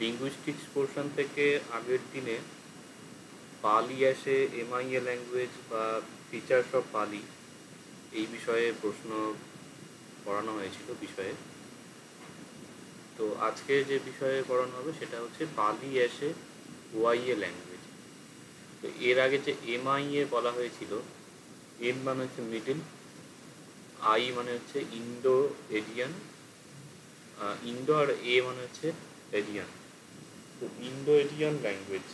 Linguistics portion থেকে আগের দিনে পালি আসে, এমআইএ ল্যাঙ্গুয়েজ বা ফিচার্স অফ পালি এই বিষয়ে প্রশ্ন পড়ানো হয়েছিল বিষয়ে। তো আজকে যে বিষয়ে পড়ানো হবে সেটা হচ্ছে পালি আসে ওআইএ ল্যাঙ্গুয়েজ। তো এর আগে যে এমআইএ বলা হয়েছিল, এম মানে হচ্ছে মিডল, আই মানে হচ্ছে ইন্ডো এরিয়ান, ইন্ডো আর এ মানে হচ্ছে এরিয়ান। তো ইন্ডো এরিয়ান ল্যাঙ্গুয়েজ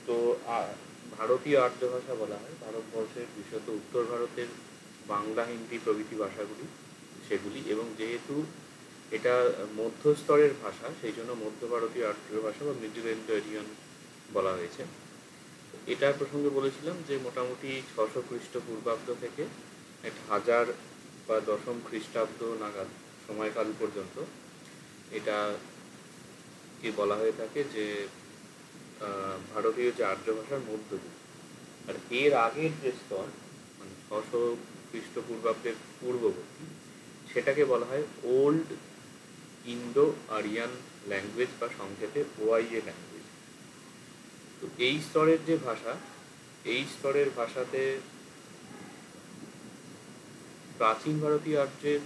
তো ভারতীয় আর্য ভাষা বলা হয় ভারতবর্ষের বিশেষত উত্তর ভারতের বাংলা, হিন্দি প্রভৃতি ভাষাগুলি সেগুলি, এবং যেহেতু এটা মধ্যস্তরের ভাষা সেই জন্য মধ্য ভারতীয় আর্য ভাষা বা মিডল ইন্ডো এরিয়ান বলা হয়েছে। এটার প্রসঙ্গে বলেছিলাম যে মোটামুটি 600 খ্রিস্টপূর্বাব্দ থেকে 1000 বা 10ম খ্রিস্টাব্দ নাগাদ সময়কাল পর্যন্ত এটাকে বলা হয়ে থাকে যে ভারতীয় যে আর্য ভাষার মধ্যযুগ। আর এর আগের যে স্তর মানে 600 খ্রিস্টপূর্বাব্দের পূর্ববর্তী সেটাকে বলা হয় ওল্ড ইন্ডো আরিয়ান ল্যাঙ্গুয়েজ বা সংক্ষেপে ওআইএ ল্যাঙ্গুয়েজ। তো এই স্তরের যে ভাষা, এই স্তরের ভাষাতে প্রাচীন ভারতীয় আর্যের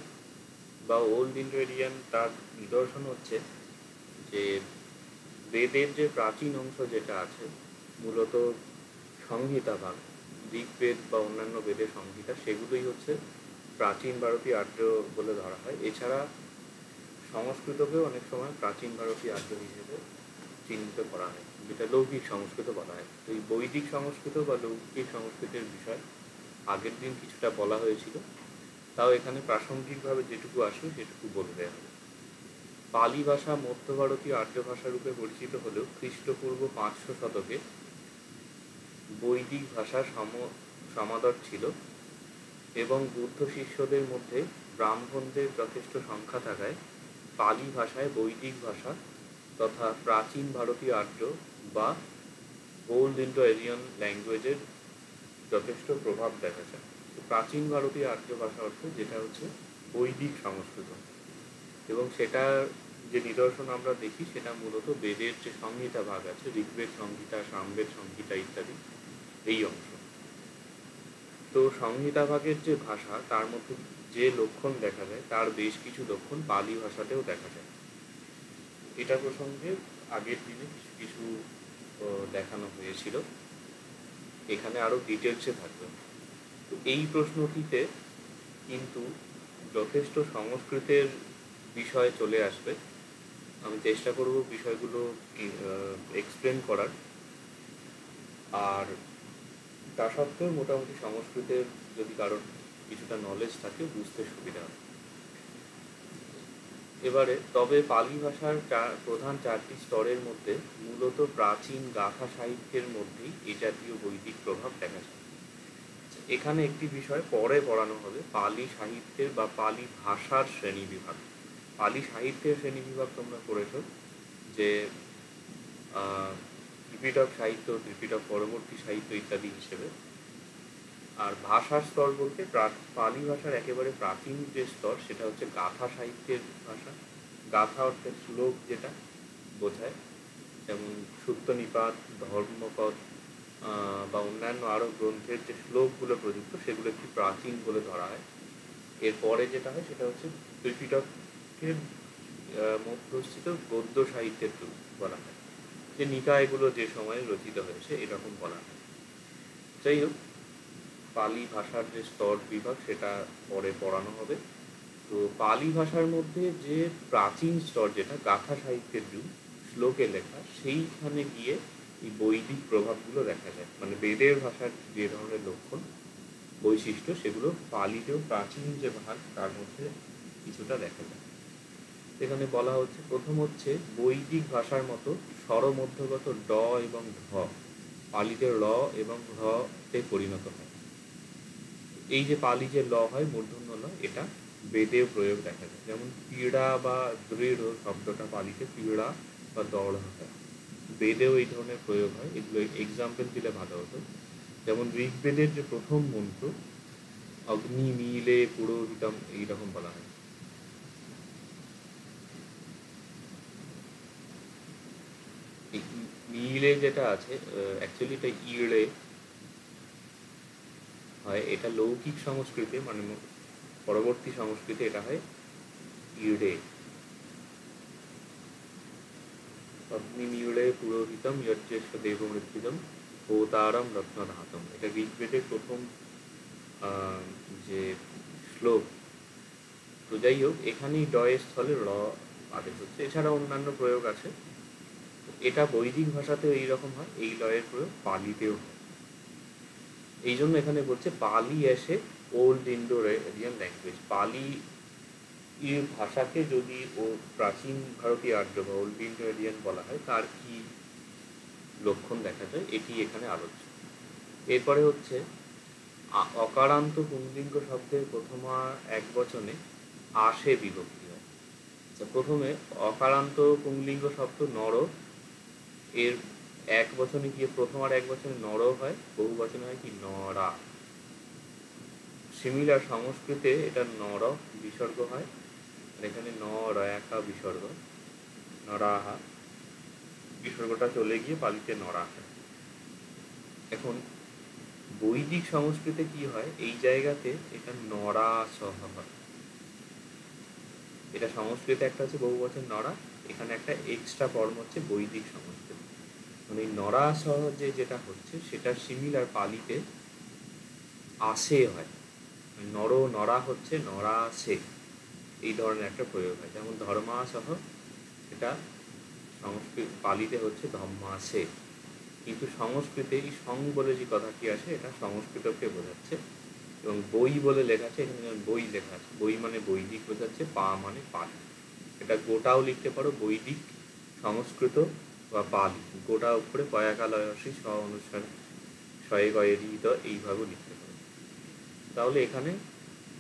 বা ওল্ড ইন্ডো এরিয়ান তার নিদর্শন হচ্ছে যে বেদের যে প্রাচীন অংশ যেটা আছে, মূলত সংহিতা ভাগ, ঋগ্বেদ বা অন্যান্য বেদের সংহিতা, সেগুলোই হচ্ছে প্রাচীন ভারতীয় আর্য বলে ধরা হয়। এছাড়া সংস্কৃতকেও অনেক সময় প্রাচীন ভারতীয় আর্য হিসেবে চিহ্নিত করা হয়, যেটা লৌকিক সংস্কৃত বলা হয়। তো এই বৈদিক সংস্কৃত বা লৌকিক সংস্কৃতের বিষয় আগের দিন কিছুটা বলা হয়েছিল, তাও এখানে প্রাসঙ্গিকভাবে যেটুকু আসে সেটুকু বলে দেওয়া হবে। পালি ভাষা মধ্য ভারতীয় আর্য ভাষা রূপে পরিচিত হলেও খ্রিস্টপূর্ব 500 শতকে বৈদিক ভাষার সমাদর ছিল, এবং বুদ্ধ শিষ্যদের মধ্যে ব্রাহ্মণদের যথেষ্ট সংখ্যা থাকায় পালি ভাষায় বৈদিক ভাষা তথা প্রাচীন ভারতীয় আর্য বা ওল্ড ইন্ডো এরিয়ান ল্যাঙ্গুয়েজের যথেষ্ট প্রভাব দেখা যায়। প্রাচীন ভারতীয় আর্য ভাষা অর্থ যেটা হচ্ছে বৈদিক সংস্কৃত, এবং সেটার যে নিদর্শন আমরা দেখি সেটা মূলত বেদের যে সংহিতা ভাগ আছে, ঋগ্বেদ সংহিতা, সামবেদ সংহিতা ইত্যাদি, এই অংশ। তো সংহিতা ভাগের যে ভাষা তার মধ্যে যে লক্ষণ দেখা যায় তার বেশ কিছু লক্ষণ পালি ভাষাতেও দেখা যায়। এটা প্রসঙ্গে আগের দিনে কিছু কিছু দেখানো হয়েছিল, এখানে আরও ডিটেলসে থাকবে। তো এই প্রশ্নটিতে কিন্তু যথেষ্ট সংস্কৃতের বিষয় চলে আসবে। আমি চেষ্টা করব বিষয়গুলো এক্সপ্লেন করার, আর তা সত্ত্বেও মোটামুটি সংস্কৃতের যদি কারোর কিছুটা নলেজ থাকে বুঝতে সুবিধা হয়। এবারে তবে পালি ভাষার প্রধান 4টি স্তরের মধ্যে মূলত প্রাচীন গাথা সাহিত্যের মধ্যেই এই জাতীয় বৈদিক প্রভাব দেখা যায়। এখানে একটি বিষয় পরে পড়ানো হবে, পালি সাহিত্যের বা পালি ভাষার শ্রেণী বিভাগ। পালি সাহিত্যের শ্রেণী বিভাগ তোমরা পড়েছ যে ত্রিপিটক সাহিত্য, ত্রিপিটক পরবর্তী সাহিত্য ইত্যাদি হিসেবে। আর ভাষার স্তর বলতে পালি ভাষার একেবারে প্রাচীন যে স্তর সেটা হচ্ছে গাথা সাহিত্যের ভাষা। গাথা অর্থাৎ শ্লোক যেটা বোঝায়, যেমন সুত্তনিপাত, ধর্মপদ বা অন্যান্য আরও গ্রন্থের যে শ্লোকগুলো প্রযুক্ত সেগুলো একটি প্রাচীন বলে ধরা হয়। এরপরে যেটা হয় সেটা হচ্ছে ত্রিপিটকের মধ্যস্থিত গদ্য সাহিত্যের যুগ বলা হয়, যে নিকায়গুলো যে সময়ে রচিত হয়েছে এরকম বলা হয়। যাই হোক, পালি ভাষার যে স্তর বিভাগ সেটা পরে পড়ানো হবে। তো পালি ভাষার মধ্যে যে প্রাচীন স্তর যেটা গাথা সাহিত্যের যুগ, শ্লোকে লেখা, সেইখানে গিয়ে এই বৈদিক প্রভাবগুলো দেখা যায়। মানে বেদের ভাষার যে ধরনের লক্ষণ বৈশিষ্ট্য সেগুলো পালিতেও প্রাচীন যে ভাগ তার মধ্যে কিছুটা দেখা যায়। এখানে বলা হচ্ছে, প্রথম হচ্ছে বৈদিক ভাষার মতো স্বরমধ্যগত ড এবং ধ পালিতে ল এবং তে পরিণত হয়। এই যে পালি যে ল হয় মূর্ধন্য ল, এটা বেদেও প্রয়োগ দেখা যায়। যেমন পীড়া বা দৃঢ় শব্দটা পালিতে পীড়া বা দড় হয়, বেদেও এই ধরনের প্রয়োগ হয়। এগুলো এক্সাম্পল দিলে ভালো হতো। যেমন ঋগ্বেদের যে প্রথম মন্ত্র অগ্নি মিলে পুরোহিতম, এইরকম বলা হয়। মিলে যেটা আছে, অ্যাকচুয়ালি এটা ইড়ে হয়, এটা লৌকিক সংস্কৃতে মানে পরবর্তী সংস্কৃতে এটা হয় ইড়ে। অগ্নিমিড়ে পুরোহিতম যজ্ঞেশ দেবমৃত্যুজম হোতারম রত্নধাতম, এটা ঋগ্বেদের প্রথম যে শ্লোক। তো যাই হোক, এখানেই ডয়ের স্থলে র আদেশ হচ্ছে, এছাড়া অন্যান্য প্রয়োগ আছে। এটা বৈদিক ভাষাতেও এইরকম হয়, এই লয়ের প্রয়োগ পালিতেও হয়। এই জন্য এখানে বলছে পালি এসে ওল্ড ইন্ডো এরিয়ান ল্যাঙ্গুয়েজ। পালি এই ভাষাকে যদি ও প্রাচীন ভারতীয় আর্য বা ওল্ড ইন্ডো এরিয়ান বলা হয়, তার কি লক্ষণ দেখা যায় এটি এখানে আলোচ্য। এরপরে হচ্ছে অকারান্ত পুংলিঙ্গ শব্দের প্রথমা এক বচনে আসে বিভক্তি হয়। প্রথমে অকারান্ত পুংলিঙ্গ শব্দ নর, এর এক বচনে গিয়ে প্রথম আর এক বচনে নর হয়, বহু বচনে হয় কি নরা। সিমিলার সংস্কৃতে এটা নর বিসর্গ হয়, এখানে নরয়াকা বিসর্গ, নরাহা বিসর্গটা চলে গিয়ে পালিতে নরা হয়। এখন বৈদিক সংস্কৃতে কি হয়, এই জায়গাতে এটা নরা সহ হয়। এটা সংস্কৃতে একটা হচ্ছে বহু বচন নরা, এখানে একটা এক্সট্রা ফর্ম হচ্ছে বৈদিক সংস্কৃত। মানে এই নরা সহ যেটা হচ্ছে সেটা সিমিলার পালিতে আসে হয়, নর নরা হচ্ছে নরা সে, এই ধরনের একটা প্রয়োগ হয়। যেমন ধর্মা সহ, এটা সংস্কৃত পালিতে হচ্ছে ধম্মাসে। কিন্তু সংস্কৃতে এই সং বলে যে কথাটি আসে, এটা সংস্কৃতকে বোঝাচ্ছে। এবং বই বলে লেখা আছে, এখানে বই লেখা আছে, বই মানে বৈদিক বোঝাচ্ছে, পা মানে পালি। এটা গোটাও লিখতে পারো, বৈদিক, সংস্কৃত বা পালি, গোটা উপরে পয়াকালয়সী স্ব অনুসারে শয়ে গয়েরিত, এইভাবেও লিখতে পারো। তাহলে এখানে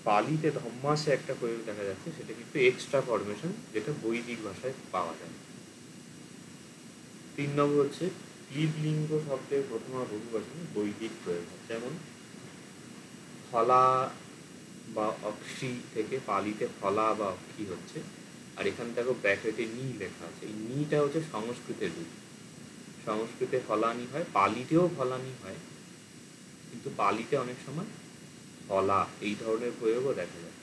পালিতে ধম্মাসে একটা প্রয়োগ দেখা যাচ্ছে, সেটা কিন্তু এক্সট্রা ফরমেশন, যেটা বৈদিক ভাষায় পাওয়া যায়। 3 নম্বর হচ্ছে ক্লীবলিঙ্গ শব্দের প্রথমা বহু বচনে বৈদিক প্রয়োগ। যেমন ফলা বা অক্ষি থেকে পালিতে ফলা বা অক্ষি হচ্ছে, আর এখানে দেখো ব্র্যাকেটে নি লেখা আছে, এই নিটা হচ্ছে সংস্কৃতের রূপ। সংস্কৃতে ফলানি হয়, পালিতেও ফলানি হয়, কিন্তু পালিতে অনেক সময় ফলা, এই ধরনের প্রয়োগও দেখা যায়।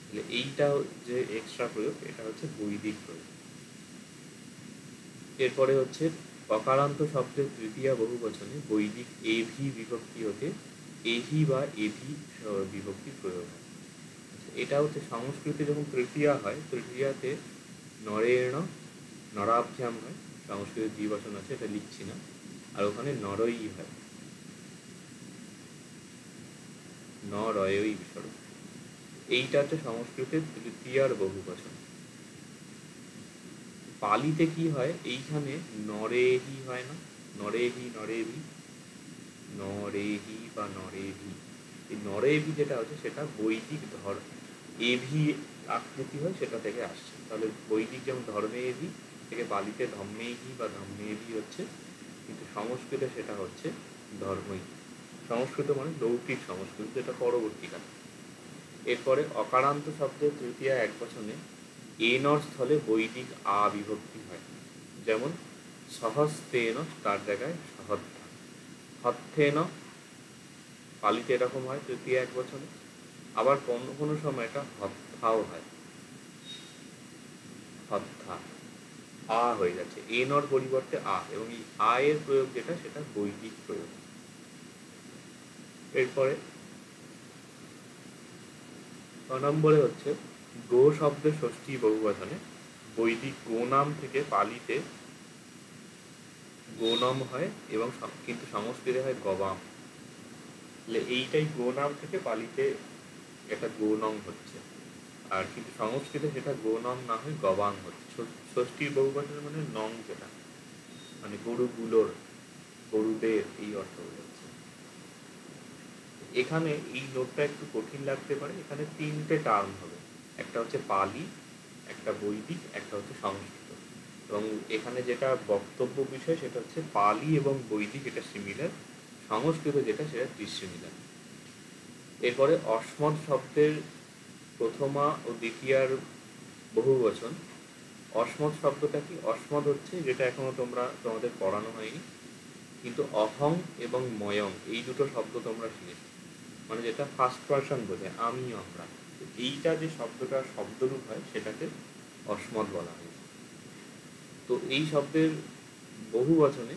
তাহলে এইটা যে এক্সট্রা প্রয়োগ, এটা হচ্ছে বৈদিক প্রয়োগ। এরপরে হচ্ছে অকারান্ত শব্দের তৃতীয়া বহু বচনে বৈদিক এভি বিভক্তি হতে এহি বা এভি বিভক্তি প্রয়োগ হয়। এটা হচ্ছে সংস্কৃতে যখন তৃতীয়া হয়, তৃতীয়াতে নরেণ নরাভ্যাম হয়, সংস্কৃতের দ্বিবচন আছে, এটা লিখছি না, আর ওখানে নরই হয়, নরয়ই বিসর্গ। এইটা হচ্ছে সংস্কৃতের তৃতীয়ার বহু বচন। পালিতে কি হয়, এইখানে নরেহি হয় না, নরেহি নরেভি, নরেহি বা নরেভি, এই নরেভি যেটা হচ্ছে সেটা বৈদিক এভি আকৃতি হয়, সেটা থেকে আসছে। তাহলে বৈদিক যেমন ধর্মে এভি থেকে পালিতে ধম্মেহি বা ধম্মেভি হচ্ছে, কিন্তু সংস্কৃতে সেটা হচ্ছে ধর্মই। সংস্কৃত মানে লৌকিক সংস্কৃত, যেটা পরবর্তীকাল। এরপরে অকারান্ত শব্দের তৃতীয়া এক বচনে এনর স্থলে বৈদিক আ বিভক্তি হয়। যেমন সহস্তেন, তার জায়গায় সহদ্ধা, হত্যেন পালিতে এরকম হয় তৃতীয় এক বচনে। আবার কোনো কোনো সময় এটা হত্যাও হয়, হত্যা আ হয়ে যাচ্ছে, এনর পরিবর্তে আ, এবং এই আ এর প্রয়োগ যেটা, সেটা বৈদিক প্রয়োগ। এরপরে নম্বরে হচ্ছে গো শব্দের ষষ্ঠী বহুবচনে বৈদিক গোনাম থেকে পালিতে গোনম হয়, এবং কিন্তু সংস্কৃতে হয় গবাম। এইটাই গোনাম থেকে পালিতে এটা গোনম হচ্ছে, আর কিন্তু সংস্কৃতে সেটা গোনম না হয় গবাং হচ্ছে। ষষ্ঠীর বহুবচন মানে নং, যেটা মানে গরুগুলোর, গরুদের, এই অর্থ বোঝাচ্ছে। এখানে এই নোটটা একটু কঠিন লাগতে পারে, এখানে 3টে টার্ম হবে, একটা হচ্ছে পালি, একটা বৈদিক, একটা হচ্ছে সংস্কৃত। এবং এখানে যেটা বক্তব্য বিষয়, সেটা হচ্ছে পালি এবং বৈদিক এটা সিমিলার, সংস্কৃত যেটা সেটা ডিসিমিলার। এরপরে অস্মৎ শব্দের প্রথমা ও দ্বিতীয়ার বহু বচন অসমত শব্দটা কি? অসমত হচ্ছে, যেটা এখনো তোমাদের পড়ানো হয়নি, কিন্তু অহং এবং ময়ং এই দুটো শব্দ তোমরা শিখেছো, মানে যেটা ফার্স্ট পার্সন বোঝে, আমি আমরা। তো এইটা যে শব্দটা শব্দরূপ হয় সেটাকে অসমত বলা হয়। তো এই শব্দের বহু বচনে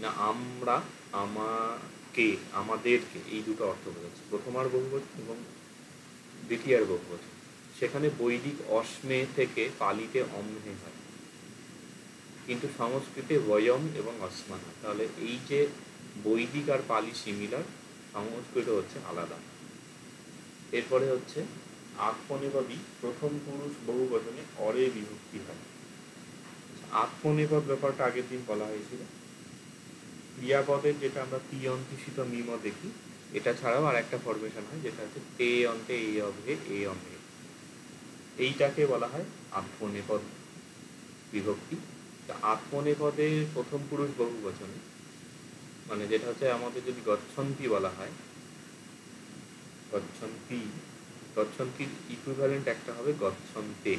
না আমরা, আমাকে, আমাদেরকে, এই দুটো অর্থ বোঝাচ্ছে, প্রথমার বহুবচন এবং দ্বিতীয়ার বহুবচন। সেখানে বৈদিক অশ্মে থেকে পালিতে অম্নে হয়, কিন্তু সংস্কৃতে বয়ম এবং অস্মান হয়। তাহলে এই যে বৈদিক আর পালি সিমিলার, সংস্কৃত হচ্ছে আলাদা। এরপরে হচ্ছে আত্মনেপদী প্রথম পুরুষ বহুবচনে অরে বিভক্তি হয়। আত্মনেপদ ব্যাপারটা আগের দিন বলা হয়েছিল। ক্রিয়াপদের যেটা আমরা তি অন্তিষিত মিম দেখি, এটা ছাড়াও আর একটা ফরমেশন হয়, যেটা হচ্ছে তে অন্তে এ অভে এ অমে, এইটাকে বলা হয় আত্মনেপদ বিভক্তি। আত্মনেপদের প্রথম পুরুষ বহু বচনে, মানে যেটা হচ্ছে আমাদের যদি গচ্ছন্তি বলা হয়, গচ্ছন্তি, গচ্ছন্তির ইকুইভ্যালেন্ট একটা হবে গচ্ছন্তে।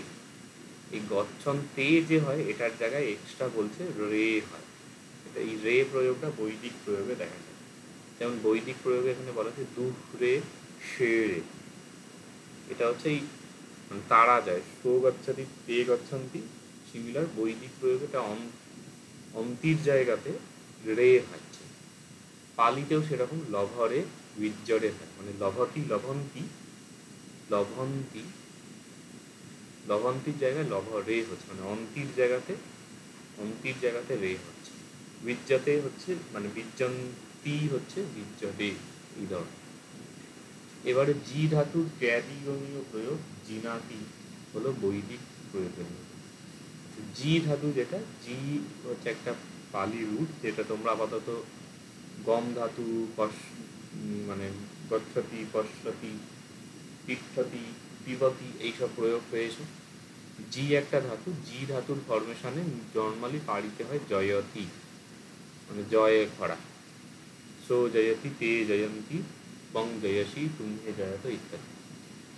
এই গচ্ছন্তে যে হয়, এটার জায়গায় এক্সট্রা বলছে রে হয়। এটা এই রে প্রয়োগটা বৈদিক প্রয়োগে দেখা যায়। যেমন বৈদিক প্রয়োগে এখানে বলা হচ্ছে দুহ রে সে রে, এটা হচ্ছে এই মানে তারা যায়, সো গচ্ছতি তে গচ্ছন্তি। সিমিলার বৈদিক প্রয়োগে এটা অন্তির জায়গাতে রে হচ্ছে। পালিতেও সেরকম লভরে বিজ্জরে হয়, মানে লভতি লভন্তি, লভন্তি লভন্তির জায়গায় লভরে হচ্ছে, মানে অন্তির জায়গাতে রে হচ্ছে। বিজ্জতে হচ্ছে মানে বিজ্জন্তি হচ্ছে বিজ্জরে, এই ধরনের। এবারে জি ধাতুর ক্যাদিগণীয় প্রয়োগ জিনাতি হলো বৈদিক প্রয়োগের। জি ধাতু যেটা, জি হচ্ছে একটা পালি রুট, যেটা তোমরা আপাতত গম ধাতু, মানে গচ্ছতি, পশ্যতি, তিষ্ঠতি, পিবতি এইসব প্রয়োগ হয়েছে। জি একটা ধাতু, জি ধাতুর ফরমেশনে নর্মালি পাড়িতে হয় জয়তি, মানে জয়ে খরা, সো জয়তি তে জয়ন্তী বং জয়সী তুমে জয়ত ইত্যাদি।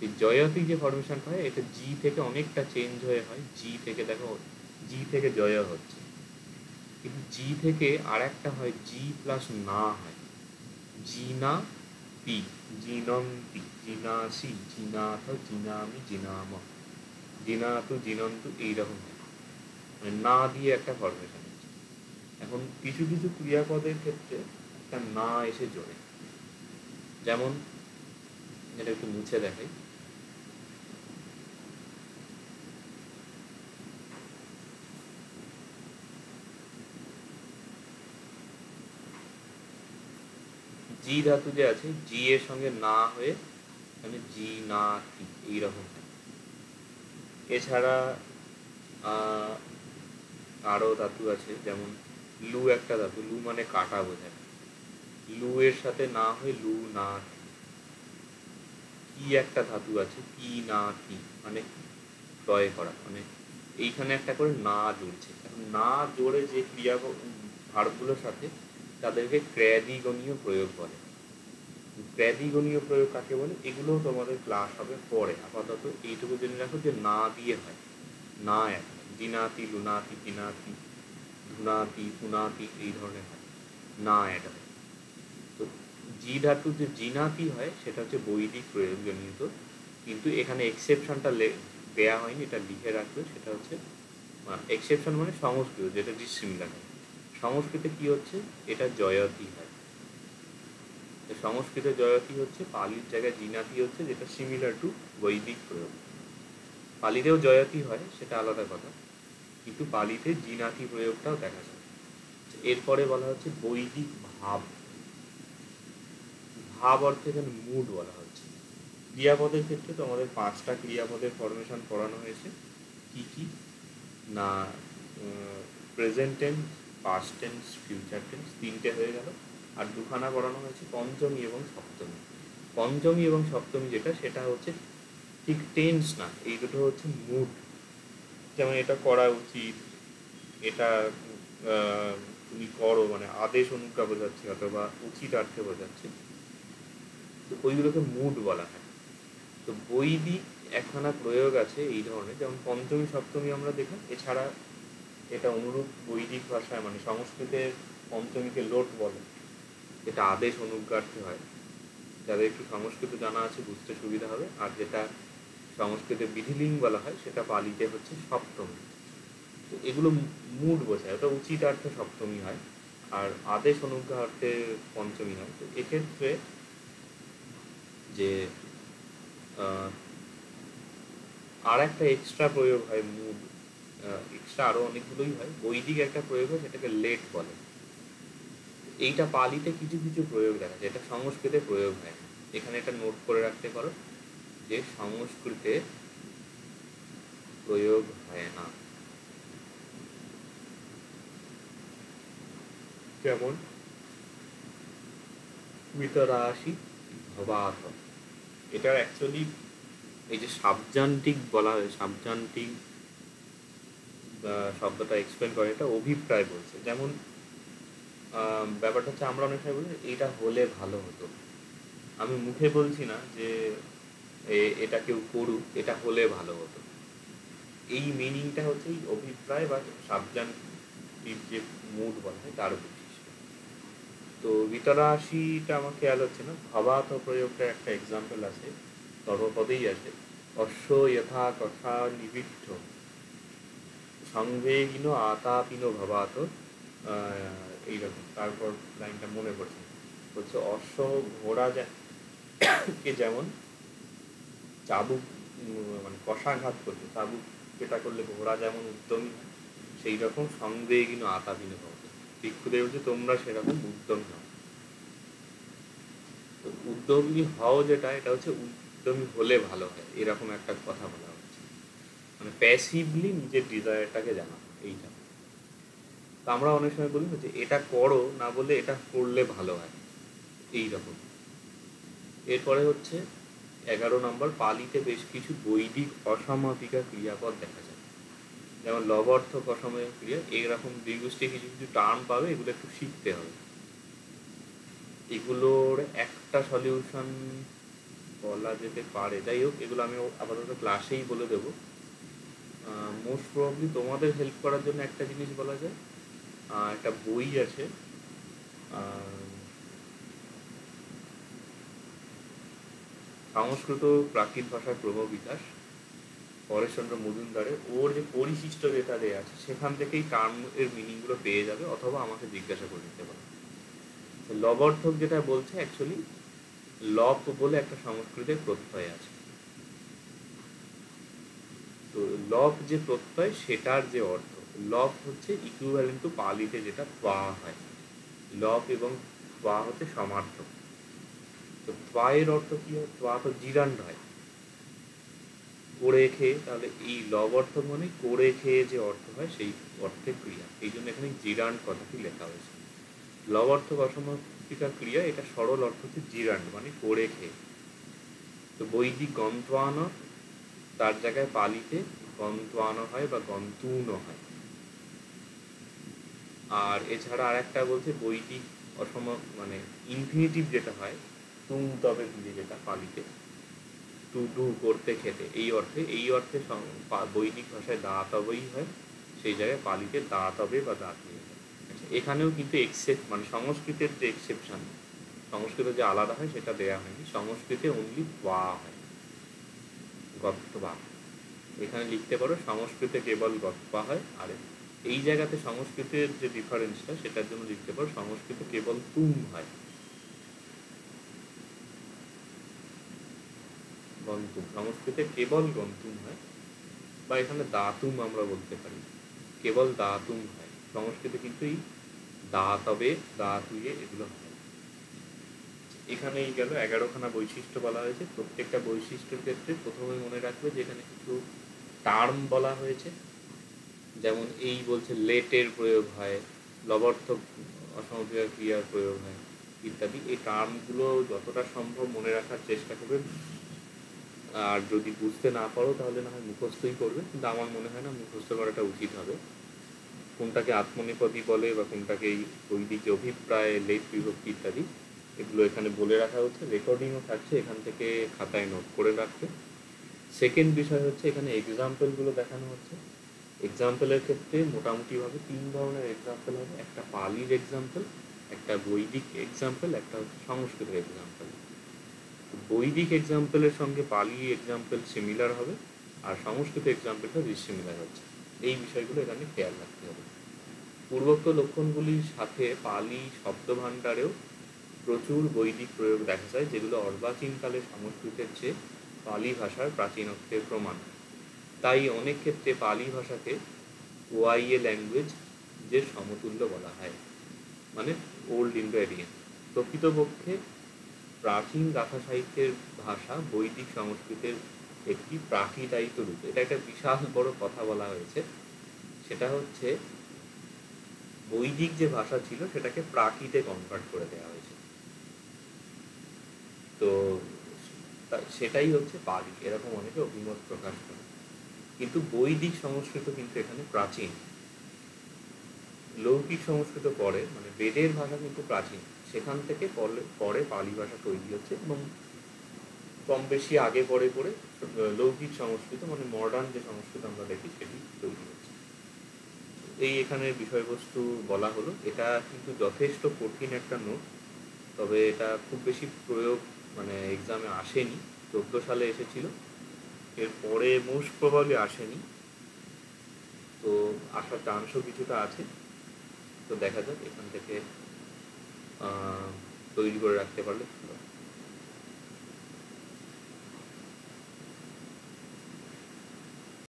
এই জয়তি যে ফরমেশনটা হয়, এটা জি থেকে অনেকটা চেঞ্জ হয়ে হয়। জি থেকে দেখো, জি থেকে জয় হচ্ছে, কিন্তু জি থেকে আর একটা হয় জি প্লাস না হয়, জিনা তি, জিনন্তি, জিনাসি, জিনাথ, জিনামি, জিনাম, জিনাতু, জিনন্তু, এইরকম হয়, মানে না দিয়ে একটা ফরমেশন হচ্ছে। এখন কিছু কিছু ক্রিয়াপদের ক্ষেত্রে একটা না এসে জোরে, যেমন এটা একটু মুছে দেখাই। জি ধাতু যে আছে, জি এর সঙ্গে না হয়ে মানে জি না তি, এইরকম হয়। এছাড়া আরও ধাতু আছে, যেমন লু একটা ধাতু, লু মানে কাটা বোঝায়, লু এর সাথে না হয়ে লু না থি। কি একটা ধাতু আছে, কি না থি মানে ক্রয় করা, মানে এইখানে একটা করে না জুড়ছে। এখন না জোরে যে ক্রিয়া ভার্বগুলোর সাথে, তাদেরকে ক্র্যাদিগণীয় প্রয়োগ বলে। ক্র্যাদিগণীয় প্রয়োগ কাকে বলে, এগুলোও তোমাদের ক্লাস হবে পরে। আপাতত এইটুকু জেনে রাখো যে না দিয়ে হয়, না এক জিনাতি, লুনাতি, তিনাতি, ধুনাতি, পুনাতি, এই ধরনের হয়, না এটা হয়। তো জি ধাতু যে জিনাতি হয়, সেটা হচ্ছে বৈদিক প্রয়োজনীয়ত, কিন্তু এখানে এক্সেপশনটা দেয়া হয়নি, এটা লিখে রাখবে। সেটা হচ্ছে এক্সেপশন মানে সংস্কৃত, যেটা ডিসিমিলার হয়। সংস্কৃতে কি হচ্ছে, এটা জয়তি হয়। সংস্কৃত জয়তি হচ্ছে, পালির জায়গায় জিনাতি হচ্ছে, যেটা সিমিলার টু বৈদিক প্রয়োগ। পালিতেও জয়তি হয়, সেটা আলাদা কথা, কিন্তু পালিতে জিনাতি প্রয়োগটাও দেখা যায়। এরপরে বলা হচ্ছে বৈদিক ভাব। ভাব অর্থে এখানে মুড বলা হচ্ছে। ক্রিয়াপদের ক্ষেত্রে তোমাদের 5টা ক্রিয়াপদের ফরমেশন পড়ানো হয়েছে। কি কি না, present tense, past tense, future tense, 3টে হয়ে গেল। আর দুখানা পড়ানো হয়েছে পঞ্চমী এবং সপ্তমী। পঞ্চমী এবং সপ্তমী যেটা, সেটা হচ্ছে ঠিক টেন্স না, এই দুটো হচ্ছে মুড। যেমন এটা করা উচিত, এটা তুমি করো, মানে আদেশ অনুজ্ঞা বোঝাচ্ছে অথবা উচিত অর্থে বোঝাচ্ছে, তো ওইগুলোকে মুড বলা হয়। তো বৈদিক একখানা প্রয়োগ আছে এই ধরনের, যেমন পঞ্চমী সপ্তমী আমরা দেখলাম, এছাড়া এটা অনুরূপ বৈদিক ভাষায় মানে সংস্কৃতের পঞ্চমীকে লোট বলে, যেটা আদেশ অনুজ্ঞার্থে হয়। যাদের একটু সংস্কৃত জানা আছে বুঝতে সুবিধা হবে। আর যেটা সংস্কৃতে বিধিলিঙ্গ বলা হয় সেটা পালিতে হচ্ছে সপ্তমী। তো এগুলো মুড বোঝায়, ওটা উচিতার্থে সপ্তমী হয়, আর আদেশ অনুজ্ঞা অর্থে পঞ্চমী হয়। তো এক্ষেত্রে যে আর একটা এক্সট্রা প্রয়োগ হয়, মুড এক্সট্রা আরও অনেকগুলোই হয়। বৈদিক একটা প্রয়োগ হয় সেটাকে লেট বলে। এইটা পালিতে কিছু কিছু প্রয়োগ দেখা যায়, এটা সংস্কৃতে প্রয়োগ হয় না। এখানে এটা নোট করে রাখতে পারো যে সংস্কৃতে প্রয়োগ হয় না। যেমন বিতরাশি ভবাত, এটা অ্যাকচুয়ালি এই যে সাবজান্টিক বলা হয়, সাবজান্টিক শব্দটা এক্সপ্লেন করে, এটা অভিপ্রায় বলছে। যেমন ব্যাপারটা হচ্ছে আমরা অনেক সময় বলি এটা হলে ভালো হতো, আমি মুখে বলছি না যে এটা কেউ করুক, এটা হলে ভালো হতো। এই মিনিংটা হচ্ছে এই অভিপ্রায় বা সাবজান্টিভ যে মুড বলা হয় তার বৈশিষ্ট্য। তো বিতরাশিটা আমার খেয়াল হচ্ছে না, ভাবাত প্রয়োগটা একটা এক্সাম্পল আছে, সর্বপদেই আছে। অশ্ব যথা কথা নিবিদ্ধ সংবেগিন আতাপিন ভবাত, এইরকম। তারপর লাইনটা মনে পড়ছে, হচ্ছে অশ্ব ঘোড়া কে যেমন চাবুক মানে কষাঘাত করছে, চাবুক পেটা করলে ঘোড়া যেমন উদ্যমী, সেই রকম সংবেগিন আতাপিন ভবাত। ভিক্ষুদেব বলছে তোমরা সেরকম উদ্যমী হও। তো উদ্যমী হও যেটা, এটা হচ্ছে উদ্যমী হলে ভালো হয়, এরকম একটা কথা বলা হচ্ছে। মানে প্যাসিভলি নিজের ডিজায়ারটাকে জানানো, এইটা। তো আমরা অনেক সময় বলি না যে এটা করো, না বলে এটা করলে ভালো হয়, এইরকম। এরপরে হচ্ছে 11 নম্বর, পালিতে বেশ কিছু বৈদিক অসমাপিকা ক্রিয়াপদ দেখা যায়। যেমন লবার্থক অসমাপিকা ক্রিয়া, এইরকম দ্বিগোষ্ঠী কিছু কিছু টার্ম পাবে, এগুলো একটু শিখতে হবে। এগুলোর একটা সলিউশন বলা যেতে পারে, যাই হোক এগুলো আমি আপাতত ক্লাসেই বলে দেবো। মোস্ট প্রবাবলি তোমাদের হেল্প করার জন্য একটা জিনিস বলা যায়, একটা বই আছে, সংস্কৃত প্রাকৃত ভাষার ক্রমবিকাশ, পরেশচন্দ্র মজুমদারের। ওর যে পরিশিষ্ট যেটা দেওয়া আছে সেখান থেকেই টার্ম এর মিনিংগুলো পেয়ে যাবে, অথবা আমাকে জিজ্ঞাসা করে নিতে পারো। লবর্থক যেটা বলছে অ্যাকচুয়ালি লপ বলে একটা সংস্কৃতের প্রত্যয় আছে। তো লপ যে প্রত্যয় সেটার যে অর্থ, লপ হচ্ছে ইকুইভ্যালেন্ট টু পালিতে যেটা ত্বা হয়। লপ এবং ত্বা হচ্ছে সমার্থক। তো ত্বা এর অর্থ কি হয়? ত্বা তো জিরান্ড হয়, করে খেয়ে। তাহলে এই লব অর্থ মানে করে খেয়ে যে অর্থ হয় সেই অর্থে ক্রিয়া, এই জন্য এখানে জিরান্ড কথাটি লেখা হয়েছে। লব অর্থ অসমাপিকা ক্রিয়া, এটা সরল অর্থ হচ্ছে জিরান্ড মানে করে খেয়ে। তো বৈদিক গন্ত্বান, তার জায়গায় পালিতে গন্ত্বান হয় বা গন্তুন হয়। আর এছাড়া আর একটা বলছে বৈদিক মানে ইনফিনিটিভ যেটা হয় তুম তবে দিয়ে, যেটা পালিতে টু ডু করতে খেতে, এই অর্থে বৈদিক ভাষায় দাতবেই হয়, সেই জায়গায় পালিতে দাতবে বা দাঁতিয়ে হয়। আচ্ছা, এখানেও কিন্তু মানে সংস্কৃতের যে এক্সেপশন, সংস্কৃতে যে আলাদা হয় সেটা দেয়া হয়নি। সংস্কৃতে অনলি বা হয়, গত্বা। এখানে লিখতে পারো সংস্কৃতে কেবল গত্বা হয়। আর এই জায়গাতে সংস্কৃতের যে ডিফারেন্সটা সেটার জন্য লিখতে পারো সংস্কৃতে কেবল তুম হয়, গন্তুম। সংস্কৃতে কেবল গন্তুম হয়, বা এখানে দাতুম আমরা বলতে পারি, কেবল দাতুম হয়। সংস্কৃতে কিন্তু এই দাতবে দাতুয়ে এগুলো হয়। এখানেই গেল 11খানা বৈশিষ্ট্য বলা হয়েছে। প্রত্যেকটা বৈশিষ্ট্যের ক্ষেত্রে প্রথমে মনে রাখবে যে এখানে কিছু টার্ম বলা হয়েছে। যেমন এই বলছে লেটের প্রয়োগ হয়, লবর্থক অসমাপিকা ক্রিয়ার প্রয়োগ হয় ইত্যাদি। এই টার্মগুলো যতটা সম্ভব মনে রাখার চেষ্টা করবে। আর যদি বুঝতে না পারো তাহলে না হয় মুখস্থই করবে, কিন্তু আমার মনে হয় না মুখস্থ করাটা উচিত হবে। কোনটাকে আত্মনেপদী বলে বা কোনটাকে এই বৈদিক অভিপ্রায়, লেট বিভক্তি ইত্যাদি, এগুলো এখানে বলে রাখা হচ্ছে। রেকর্ডিংও থাকছে, এখান থেকে খাতায় নোট করে রাখবে। সেকেন্ড বিষয় হচ্ছে এখানে এক্সাম্পলগুলো দেখানো হচ্ছে। এক্সাম্পলের ক্ষেত্রে মোটামুটিভাবে 3 ধরনের এক্সাম্পল হবে, একটা পালির এক্সাম্পল, একটা বৈদিক এক্সাম্পল, একটা হচ্ছে সংস্কৃত এক্সাম্পল। বৈদিক এক্সাম্পলের সঙ্গে পালি এক্সাম্পল সিমিলার হবে, আর সংস্কৃত এক্সাম্পলটা ডিসিমিলার হচ্ছে। এই বিষয়গুলো এখানে খেয়াল রাখতে হবে। পূর্বোক্ত লক্ষণগুলির সাথে পালি শব্দভাণ্ডারেও প্রচুর বৈদিক প্রয়োগ দেখা যায়, যেগুলো অর্বাচীনকালে সংস্কৃতের চেয়ে পালি ভাষার প্রাচীনত্বের প্রমাণ। তাই অনেক ক্ষেত্রে পালি ভাষাকে ওআইএ ল্যাঙ্গুয়েজ যে সমতুল্য বলা হয়, মানে ওল্ড ইন্ডো এরিয়ান। প্রকৃতপক্ষে প্রাচীন গাথা সাহিত্যের ভাষা বৈদিক সংস্কৃতের একটি প্রাকৃতায়িত রূপ। এটা একটা বিশাল বড় কথা বলা হয়েছে। সেটা হচ্ছে বৈদিক যে ভাষা ছিল সেটাকে প্রাকৃতে কনভার্ট করে দেওয়া হয়েছে। তো সেটাই হচ্ছে পালি, এরকম অনেকে অভিমত প্রকাশ করে। কিন্তু বৈদিক সংস্কৃত কিন্তু এখানে প্রাচীন, লৌকিক সংস্কৃত পরে, মানে বেদের ভাষা কিন্তু প্রাচীন, সেখান থেকে পরে পালি ভাষা তৈরি হচ্ছে, এবং কম বেশি আগে পরে পরে লৌকিক সংস্কৃত মানে মডার্ন যে সংস্কৃত আমরা দেখি সেটি তৈরি হচ্ছে। এই এখানের বিষয়বস্তু বলা হলো। এটা কিন্তু যথেষ্ট কঠিন একটা নোট, তবে এটা খুব বেশি প্রয়োগ মানে এক্সামে আসেনি। 14 সালে এসেছিল, এরপরে মোস্ট প্রবাবলি আসেনি, তো আসার চান্সও কিছুটা আছে। তো দেখা যাক, এখান থেকে তৈরি করে রাখতে পারলে ভালো।